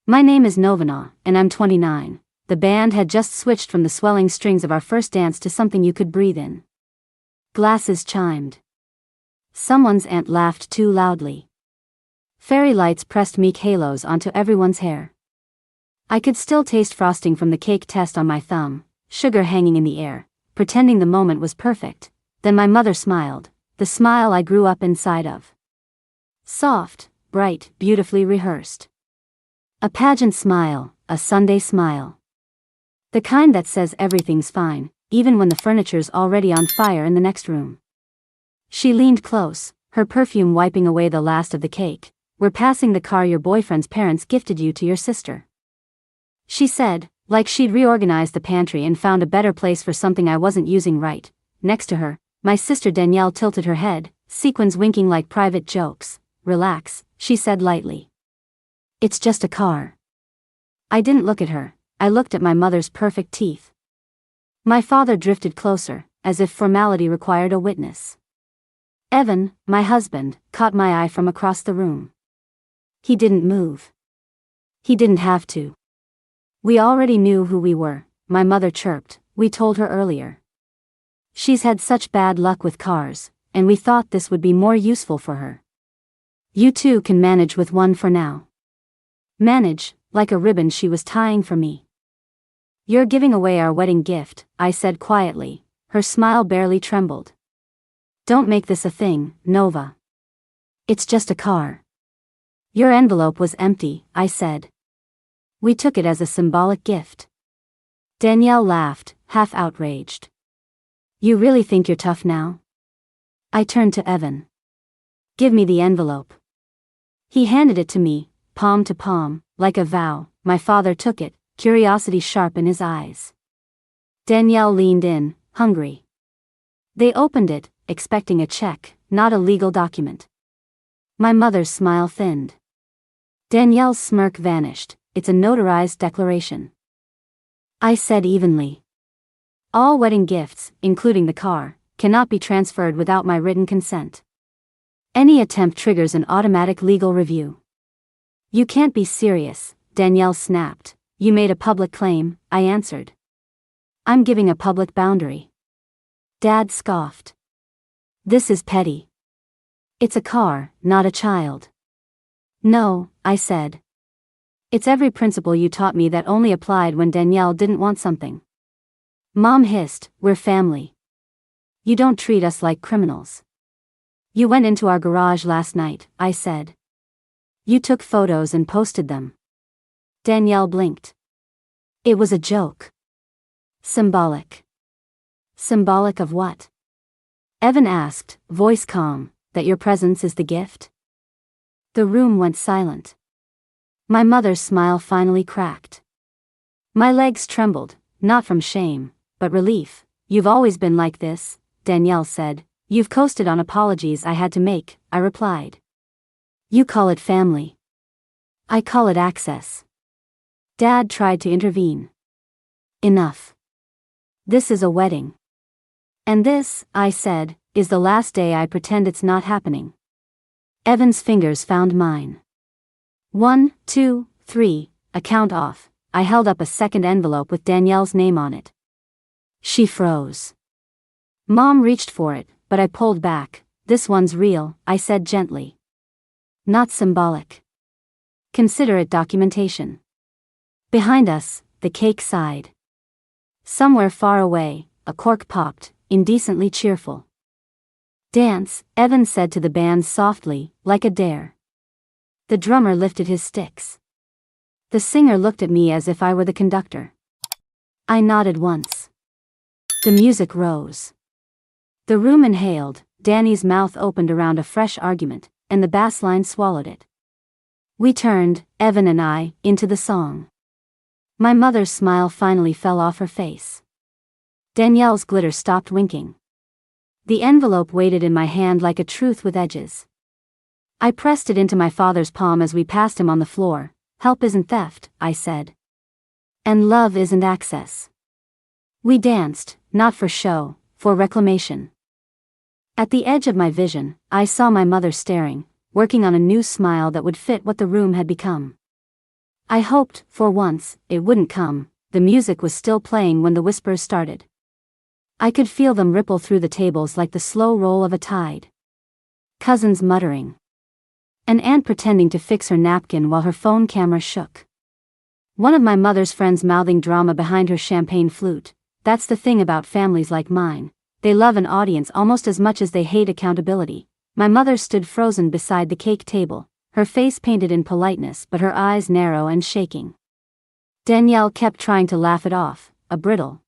My name is Novana, and I'm 29. The band had just switched from the swelling strings of our first dance to something you could breathe in. Glasses chimed. Someone's aunt laughed too loudly. Fairy lights pressed meek halos onto everyone's hair. I could still taste frosting from the cake test on my thumb, sugar hanging in the air, pretending the moment was perfect. Then my mother smiled, the smile I grew up inside of. Soft, bright, beautifully rehearsed. A pageant smile, a Sunday smile. The kind that says everything's fine, even when the furniture's already on fire in the next room. She leaned close, her perfume wiping away the last of the cake. We're passing the car your boyfriend's parents gifted you to your sister. She said, like she'd reorganized the pantry and found a better place for something I wasn't using right. Next to her, my sister Danielle tilted her head, sequins winking like private jokes. Relax, she said lightly. It's just a car. I didn't look at her, I looked at my mother's perfect teeth. My father drifted closer, as if formality required a witness. Evan, my husband, caught my eye from across the room. He didn't move. He didn't have to. We already knew who we were, my mother chirped, we told her earlier. She's had such bad luck with cars, and we thought this would be more useful for her. You two can manage with one for now. Manage, like a ribbon she was tying for me. You're giving away our wedding gift, I said quietly, her smile barely trembled. Don't make this a thing, Nova. It's just a car. Your envelope was empty, I said. We took it as a symbolic gift. Danielle laughed, half outraged. You really think you're tough now? I turned to Evan. Give me the envelope. He handed it to me, palm to palm, like a vow. My father took it, curiosity sharp in his eyes. Danielle leaned in, hungry. They opened it, expecting a check, not a legal document. My mother's smile thinned. Danielle's smirk vanished. It's a notarized declaration. I said evenly. All wedding gifts, including the car, cannot be transferred without my written consent. Any attempt triggers an automatic legal review. You can't be serious, Danielle snapped. You made a public claim, I answered. I'm giving a public boundary. Dad scoffed. This is petty. It's a car, not a child. No, I said. It's every principle you taught me that only applied when Danielle didn't want something. Mom hissed, we're family. You don't treat us like criminals. You went into our garage last night, I said. You took photos and posted them. Danielle blinked. It was a joke. Symbolic. Symbolic of what? Evan asked, voice calm, that your presence is the gift? The room went silent. My mother's smile finally cracked. My legs trembled, not from shame, but relief. You've always been like this, Danielle said. You've coasted on apologies I had to make, I replied. You call it family. I call it access. Dad tried to intervene. Enough. This is a wedding. And this, I said, is the last day I pretend it's not happening. Evan's fingers found mine. 1, 2, 3, a count off. I held up a second envelope with Danielle's name on it. She froze. Mom reached for it, but I pulled back. This one's real, I said gently. Not symbolic. Consider it documentation. Behind us, the cake sighed. Somewhere far away, a cork popped, indecently cheerful. Dance, Evan said to the band softly, like a dare. The drummer lifted his sticks. The singer looked at me as if I were the conductor. I nodded once. The music rose. The room inhaled, Danny's mouth opened around a fresh argument, and the bass line swallowed it. We turned, Evan and I, into the song. My mother's smile finally fell off her face. Danielle's glitter stopped winking. The envelope waited in my hand like a truth with edges. I pressed it into my father's palm as we passed him on the floor. Help isn't theft, I said. And love isn't access. We danced, not for show, for reclamation. At the edge of my vision, I saw my mother staring, working on a new smile that would fit what the room had become. I hoped, for once, it wouldn't come. The music was still playing when the whispers started. I could feel them ripple through the tables like the slow roll of a tide. Cousins muttering. An aunt pretending to fix her napkin while her phone camera shook. One of my mother's friends mouthing drama behind her champagne flute. That's the thing about families like mine. They love an audience almost as much as they hate accountability. My mother stood frozen beside the cake table, her face painted in politeness but her eyes narrow and shaking. Danielle kept trying to laugh it off, a brittle,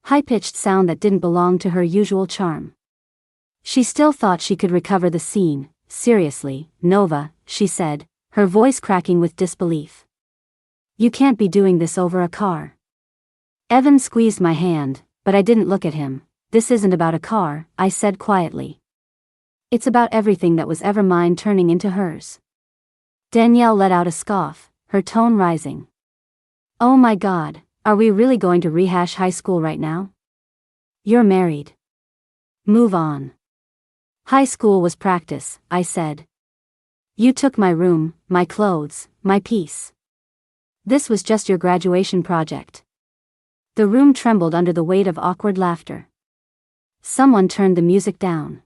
high-pitched sound that didn't belong to her usual charm. She still thought she could recover the scene. Seriously, Nova, she said, her voice cracking with disbelief. You can't be doing this over a car. Evan squeezed my hand, but I didn't look at him. This isn't about a car, I said quietly. It's about everything that was ever mine turning into hers. Danielle let out a scoff, her tone rising. Oh my God, are we really going to rehash high school right now? You're married. Move on. High school was practice, I said. You took my room, my clothes, my peace. This was just your graduation project. The room trembled under the weight of awkward laughter. Someone turned the music down.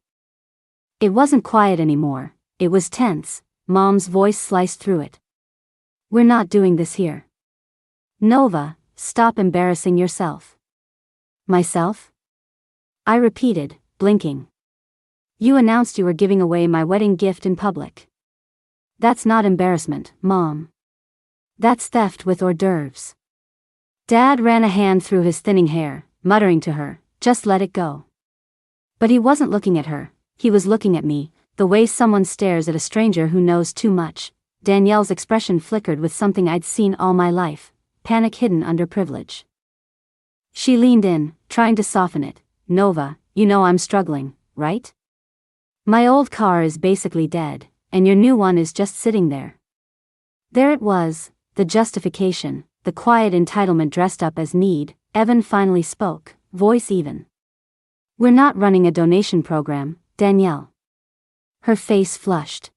It wasn't quiet anymore, it was tense. Mom's voice sliced through it. We're not doing this here. Nova, stop embarrassing yourself. Myself? I repeated, blinking. You announced you were giving away my wedding gift in public. That's not embarrassment, Mom. That's theft with hors d'oeuvres. Dad ran a hand through his thinning hair, muttering to her, just let it go. But he wasn't looking at her, he was looking at me, the way someone stares at a stranger who knows too much. Danielle's expression flickered with something I'd seen all my life, panic hidden under privilege. She leaned in, trying to soften it. Nova, you know I'm struggling, right? My old car is basically dead, and your new one is just sitting there. There it was, the justification, the quiet entitlement dressed up as need. Evan finally spoke, voice even. We're not running a donation program, Danielle. Her face flushed.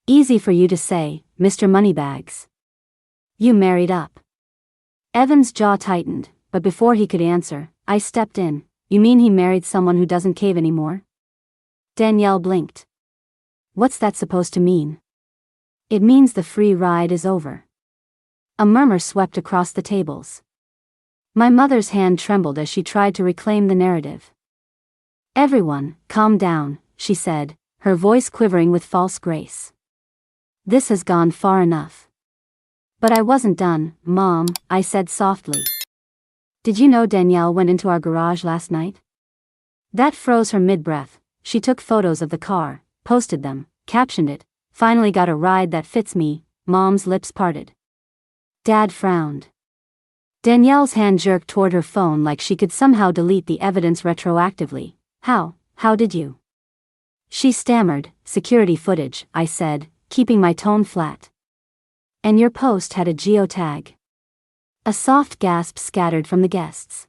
Easy for you to say, Mr. Moneybags. You married up. Evan's jaw tightened, but before he could answer, I stepped in. You mean he married someone who doesn't cave anymore? Danielle blinked. What's that supposed to mean? It means the free ride is over. A murmur swept across the tables. My mother's hand trembled as she tried to reclaim the narrative. Everyone, calm down, she said, her voice quivering with false grace. This has gone far enough. But I wasn't done, Mom, I said softly. Did you know Danielle went into our garage last night? That froze her mid-breath. She took photos of the car, posted them, captioned it, finally got a ride that fits me. Mom's lips parted. Dad frowned. Danielle's hand jerked toward her phone like she could somehow delete the evidence retroactively. How did you? She stammered, security footage, I said, keeping my tone flat. And your post had a geotag. A soft gasp scattered from the guests.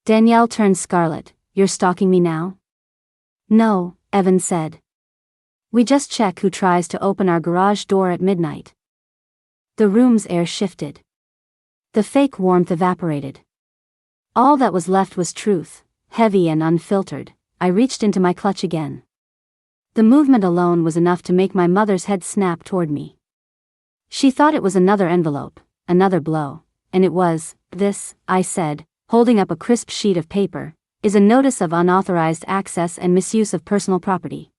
Danielle turned scarlet. You're stalking me now? No, Evan said. We just check who tries to open our garage door at midnight. The room's air shifted. The fake warmth evaporated. All that was left was truth, heavy and unfiltered. I reached into my clutch again. The movement alone was enough to make my mother's head snap toward me. She thought it was another envelope, another blow, and it was. This, I said, holding up a crisp sheet of paper, is a notice of unauthorized access and misuse of personal property.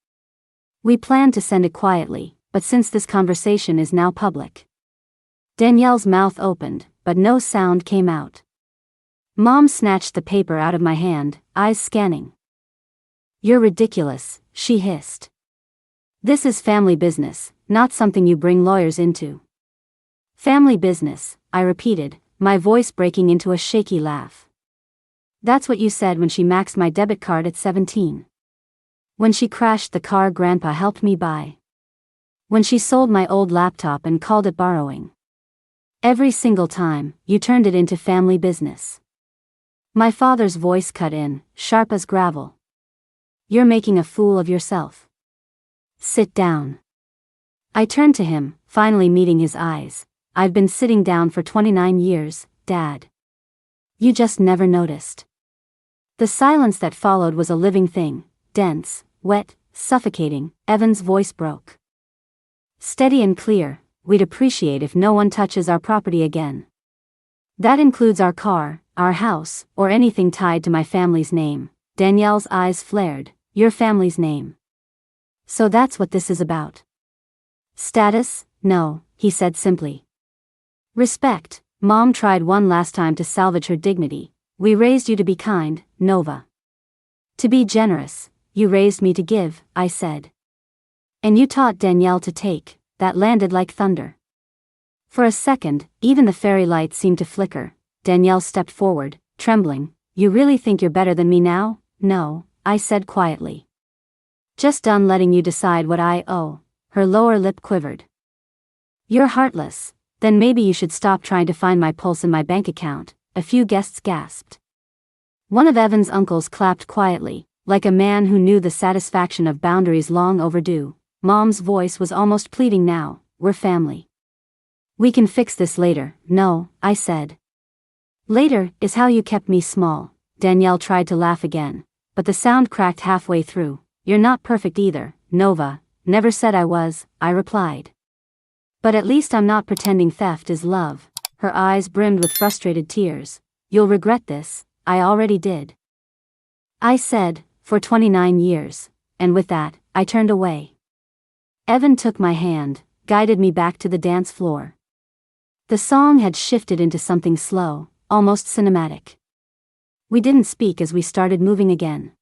We planned to send it quietly, but since this conversation is now public. Danielle's mouth opened, but no sound came out. Mom snatched the paper out of my hand, eyes scanning. You're ridiculous, she hissed. This is family business, not something you bring lawyers into. Family business, I repeated, my voice breaking into a shaky laugh. That's what you said when she maxed my debit card at 17. When she crashed the car Grandpa helped me buy. When she sold my old laptop and called it borrowing. Every single time, you turned it into family business. My father's voice cut in, sharp as gravel. You're making a fool of yourself. Sit down. I turned to him, finally meeting his eyes. I've been sitting down for 29 years, Dad. You just never noticed. The silence that followed was a living thing, dense, wet, suffocating. Evan's voice broke. Steady and clear, we'd appreciate if no one touches our property again. That includes our car, our house, or anything tied to my family's name. Danielle's eyes flared. Your family's name. So that's what this is about. Status? No, he said simply. Respect. Mom tried one last time to salvage her dignity. We raised you to be kind, Nova. To be generous. You raised me to give, I said. And you taught Danielle to take. That landed like thunder. For a second, even the fairy lights seemed to flicker. Danielle stepped forward, trembling. You really think you're better than me now? No, I said quietly. Just done letting you decide what I owe. Her lower lip quivered. You're heartless. Then maybe you should stop trying to find my pulse in my bank account. A few guests gasped. One of Evan's uncles clapped quietly, like a man who knew the satisfaction of boundaries long overdue. Mom's voice was almost pleading now. We're family. We can fix this later. No, I said. Later is how you kept me small. Danielle tried to laugh again, but the sound cracked halfway through. You're not perfect either, Nova. Never said I was, I replied. But at least I'm not pretending theft is love. Her eyes brimmed with frustrated tears. You'll regret this. I already did. I said, for 29 years, and with that, I turned away. Evan took my hand, guided me back to the dance floor. The song had shifted into something slow, almost cinematic. We didn't speak as we started moving again.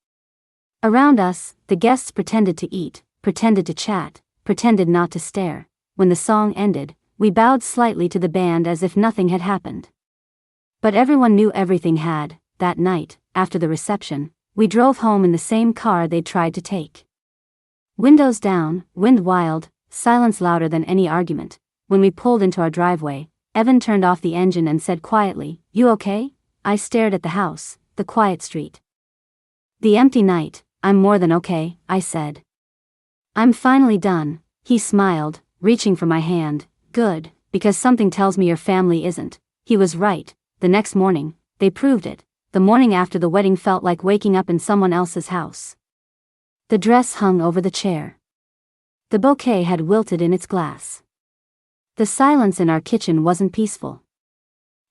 Around us, the guests pretended to eat, pretended to chat, pretended not to stare. When the song ended, we bowed slightly to the band as if nothing had happened. But everyone knew everything had. That night, after the reception, we drove home in the same car they'd tried to take. Windows down, wind wild, silence louder than any argument. When we pulled into our driveway, Evan turned off the engine and said quietly, You okay? I stared at the house, the quiet street. The empty night. I'm more than okay, I said. I'm finally done. He smiled, reaching for my hand. Good, because something tells me your family isn't. He was right. The next morning, they proved it. The morning after the wedding felt like waking up in someone else's house. The dress hung over the chair. The bouquet had wilted in its glass. The silence in our kitchen wasn't peaceful.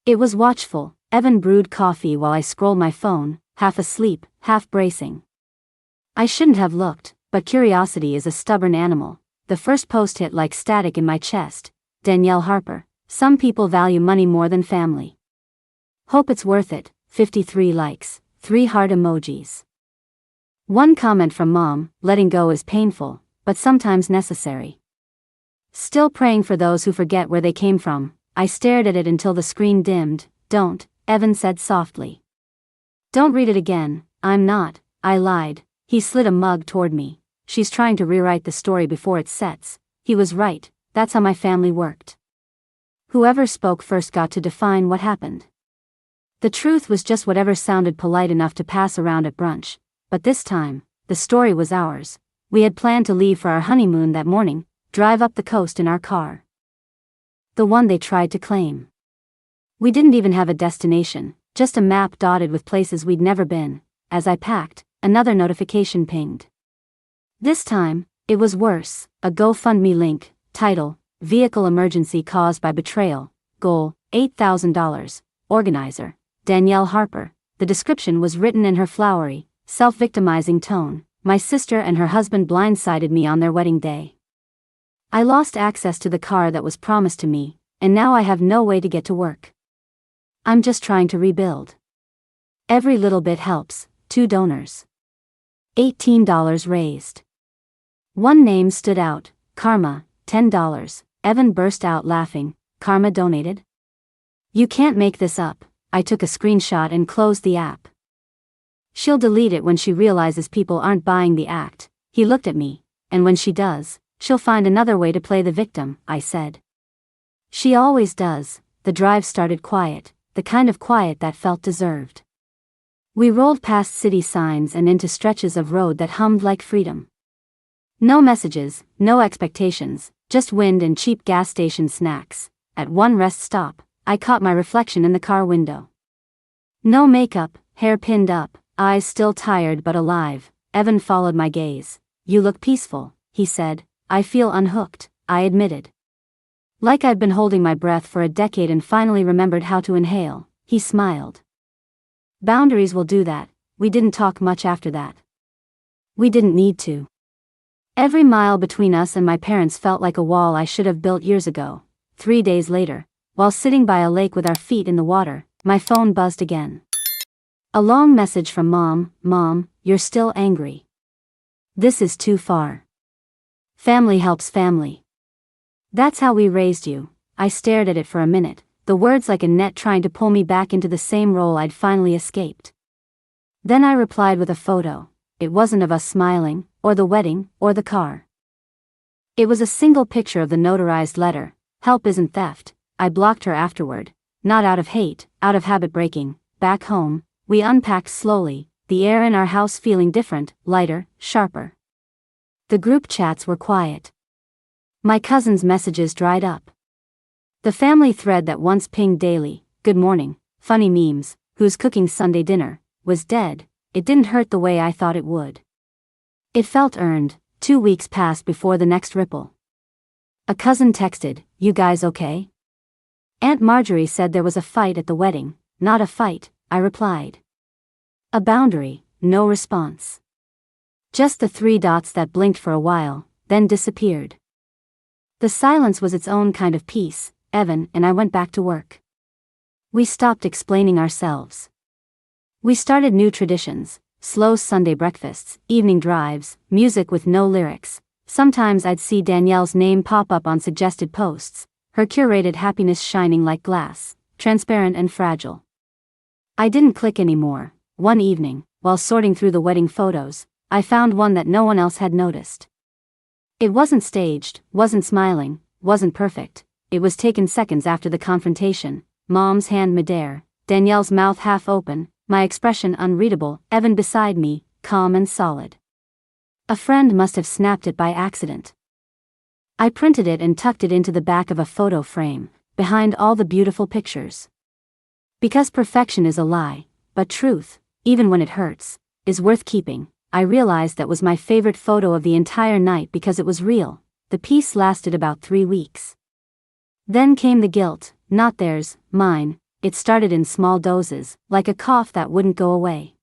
It was watchful. Evan brewed coffee while I scrolled my phone, half asleep, half bracing. I shouldn't have looked, but curiosity is a stubborn animal. The first post hit like static in my chest. Danielle Harper. Some people value money more than family. Hope it's worth it. 53 likes, 3 heart emojis. One comment from Mom, letting go is painful, but sometimes necessary. Still praying for those who forget where they came from. I stared at it until the screen dimmed. Don't, Evan said softly. Don't read it again. I'm not, I lied. He slid a mug toward me. She's trying to rewrite the story before it sets. He was right, that's how my family worked. Whoever spoke first got to define what happened. The truth was just whatever sounded polite enough to pass around at brunch. But this time, the story was ours. We had planned to leave for our honeymoon that morning, drive up the coast in our car. The one they tried to claim. We didn't even have a destination, just a map dotted with places we'd never been. As I packed, another notification pinged. This time, it was worse. A GoFundMe link. Title, Vehicle Emergency Caused by Betrayal. Goal, $8,000. Organizer, Danielle Harper. The description was written in her flowery, self-victimizing tone. My sister and her husband blindsided me on their wedding day. I lost access to the car that was promised to me, and now I have no way to get to work. I'm just trying to rebuild. Every little bit helps. 2 donors. $18 raised. One name stood out, Karma, $10. Evan burst out laughing. Karma donated? You can't make this up. I took a screenshot and closed the app. She'll delete it when she realizes people aren't buying the act. He looked at me, and when she does, she'll find another way to play the victim, I said. She always does. The drive started quiet, the kind of quiet that felt deserved. We rolled past city signs and into stretches of road that hummed like freedom. No messages, no expectations, just wind and cheap gas station snacks. At one rest stop, I caught my reflection in the car window. No makeup, hair pinned up, eyes still tired but alive. Evan followed my gaze. "You look peaceful," he said. "I feel unhooked," I admitted. Like I'd been holding my breath for a decade and finally remembered how to inhale, he smiled. Boundaries will do that. We didn't talk much after that. We didn't need to. Every mile between us and my parents felt like a wall I should have built years ago. 3 days later, while sitting by a lake with our feet in the water, my phone buzzed again. A long message from Mom. "Mom, you're still angry. This is too far. Family helps family. That's how we raised you." I stared at it for a minute, the words like a net trying to pull me back into the same role I'd finally escaped. Then I replied with a photo. It wasn't of us smiling, or the wedding, or the car. It was a single picture of the notarized letter. "Help isn't theft." I blocked her afterward, not out of hate, out of habit breaking. Back home, we unpacked slowly, the air in our house feeling different, lighter, sharper. The group chats were quiet. My cousin's messages dried up. The family thread that once pinged daily, "Good morning, funny memes, who's cooking Sunday dinner," was dead. It didn't hurt the way I thought it would. It felt earned. 2 weeks passed before the next ripple. A cousin texted, "You guys okay?" Aunt Marjorie said there was a fight at the wedding. "Not a fight," I replied. A boundary, no response. Just the 3 dots that blinked for a while, then disappeared. The silence was its own kind of peace. Evan and I went back to work. We stopped explaining ourselves. We started new traditions, slow Sunday breakfasts, evening drives, music with no lyrics. Sometimes I'd see Danielle's name pop up on suggested posts, her curated happiness shining like glass, transparent and fragile. I didn't click anymore. One evening, while sorting through the wedding photos, I found one that no one else had noticed. It wasn't staged, wasn't smiling, wasn't perfect. It was taken seconds after the confrontation. Mom's hand midair, Danielle's mouth half open, my expression unreadable, Evan beside me, calm and solid. A friend must have snapped it by accident. I printed it and tucked it into the back of a photo frame, behind all the beautiful pictures. Because perfection is a lie, but truth, even when it hurts, is worth keeping. I realized that was my favorite photo of the entire night because it was real. The piece lasted about 3 weeks. Then came the guilt, not theirs, mine. It started in small doses, like a cough that wouldn't go away.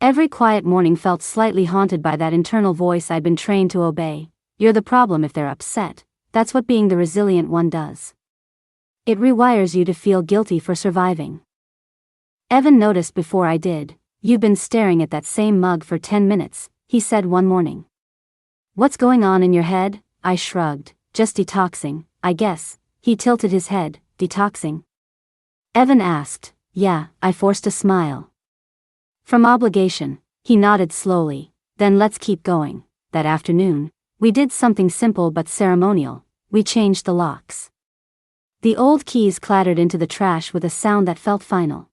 Every quiet morning felt slightly haunted by that internal voice I'd been trained to obey. "You're the problem if they're upset." That's what being the resilient one does. It rewires you to feel guilty for surviving. Evan noticed before I did. "You've been staring at that same mug for 10 minutes, he said one morning. "What's going on in your head?" I shrugged. "Just detoxing, I guess." He tilted his head. "Detoxing?" Evan asked. "Yeah," I forced a smile. "From obligation," he nodded slowly. "Then let's keep going." That afternoon, we did something simple but ceremonial. We changed the locks. The old keys clattered into the trash with a sound that felt final.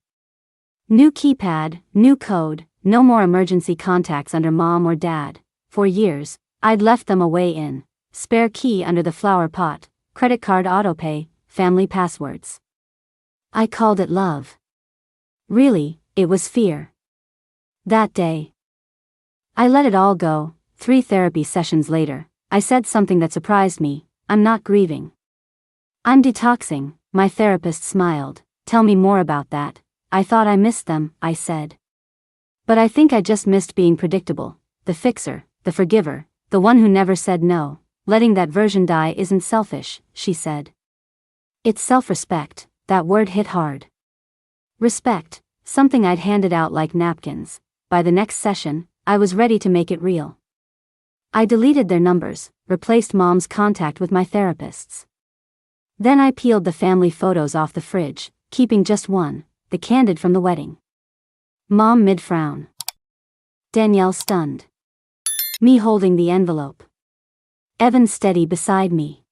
New keypad, new code, no more emergency contacts under Mom or Dad. For years, I'd left them away in spare key under the flower pot, credit card autopay, family passwords. I called it love. Really, it was fear. That day, I let it all go. 3 therapy sessions later, I said something that surprised me. "I'm not grieving. I'm detoxing." My therapist smiled. "Tell me more about that." "I thought I missed them," I said. "But I think I just missed being predictable. The fixer, the forgiver, the one who never said no. Letting that version die isn't selfish," she said. "It's self-respect." That word hit hard. Respect, something I'd handed out like napkins. By the next session, I was ready to make it real. I deleted their numbers, replaced Mom's contact with my therapist's. Then I peeled the family photos off the fridge, keeping just one, the candid from the wedding. Mom mid-frown. Danielle stunned. Me holding the envelope. Evan steady beside me.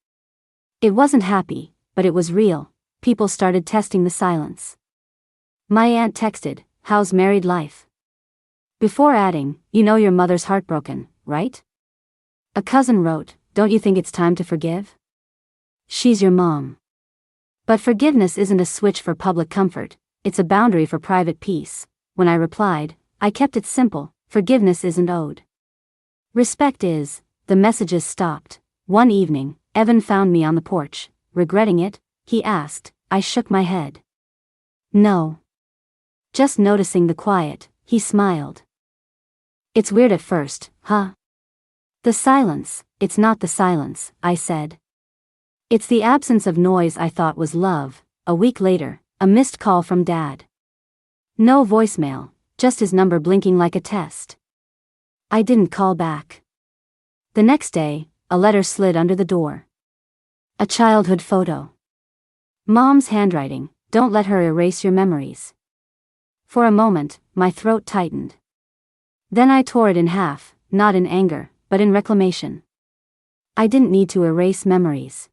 It wasn't happy, but it was real. People started testing the silence. My aunt texted, "How's married life?" Before adding, "You know your mother's heartbroken, right?" A cousin wrote, "Don't you think it's time to forgive? She's your mom." But forgiveness isn't a switch for public comfort, it's a boundary for private peace. When I replied, I kept it simple: forgiveness isn't owed. Respect is. The messages stopped. One evening, Evan found me on the porch. Regretting it? He asked. I shook my head. No. Just noticing the quiet. He smiled. It's weird at first, huh? The silence. It's not the silence, I said. It's the absence of noise I thought was love. A week later, a missed call from Dad. No voicemail, just his number blinking like a test. I didn't call back. The next day, a letter slid under the door. A childhood photo. Mom's handwriting: don't let her erase your memories. For a moment, my throat tightened. Then I tore it in half, not in anger, but in reclamation. I didn't need to erase memories.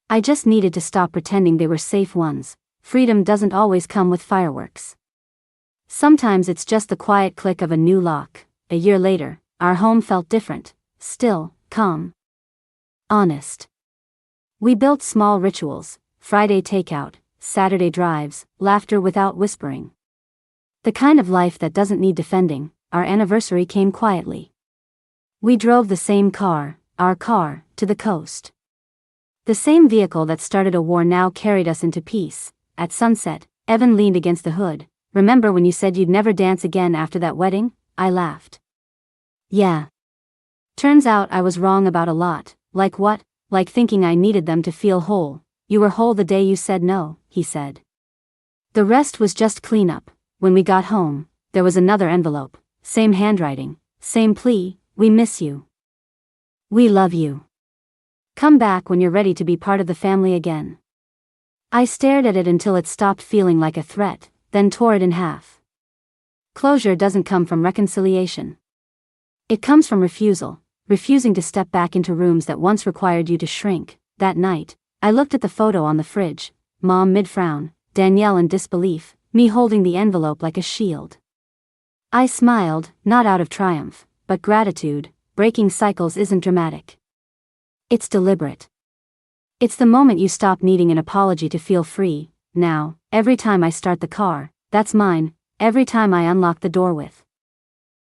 I just needed to stop pretending they were safe ones. Freedom doesn't always come with fireworks. Sometimes it's just the quiet click of a new lock. A year later, our home felt different. Still, calm. Honest. We built small rituals: Friday takeout, Saturday drives, laughter without whispering. The kind of life that doesn't need defending. Our anniversary came quietly. We drove the same car, our car, to the coast. The same vehicle that started a war now carried us into peace. At sunset, Evan leaned against the hood. Remember when you said you'd never dance again after that wedding? I laughed. Yeah. Turns out I was wrong about a lot. Like what? Like thinking I needed them to feel whole. You were whole the day you said no, he said. The rest was just cleanup. When we got home, there was another envelope. Same handwriting, same plea: we miss you. We love you. Come back when you're ready to be part of the family again. I stared at it until it stopped feeling like a threat, then tore it in half. Closure doesn't come from reconciliation. It comes from refusal. Refusing to step back into rooms that once required you to shrink. That night, I looked at the photo on the fridge. Mom mid-frown, Danielle in disbelief, me holding the envelope like a shield. I smiled, not out of triumph, but gratitude. Breaking cycles isn't dramatic. It's deliberate. It's the moment you stop needing an apology to feel free. Now, every time I start the car, that's mine. Every time I unlock the door with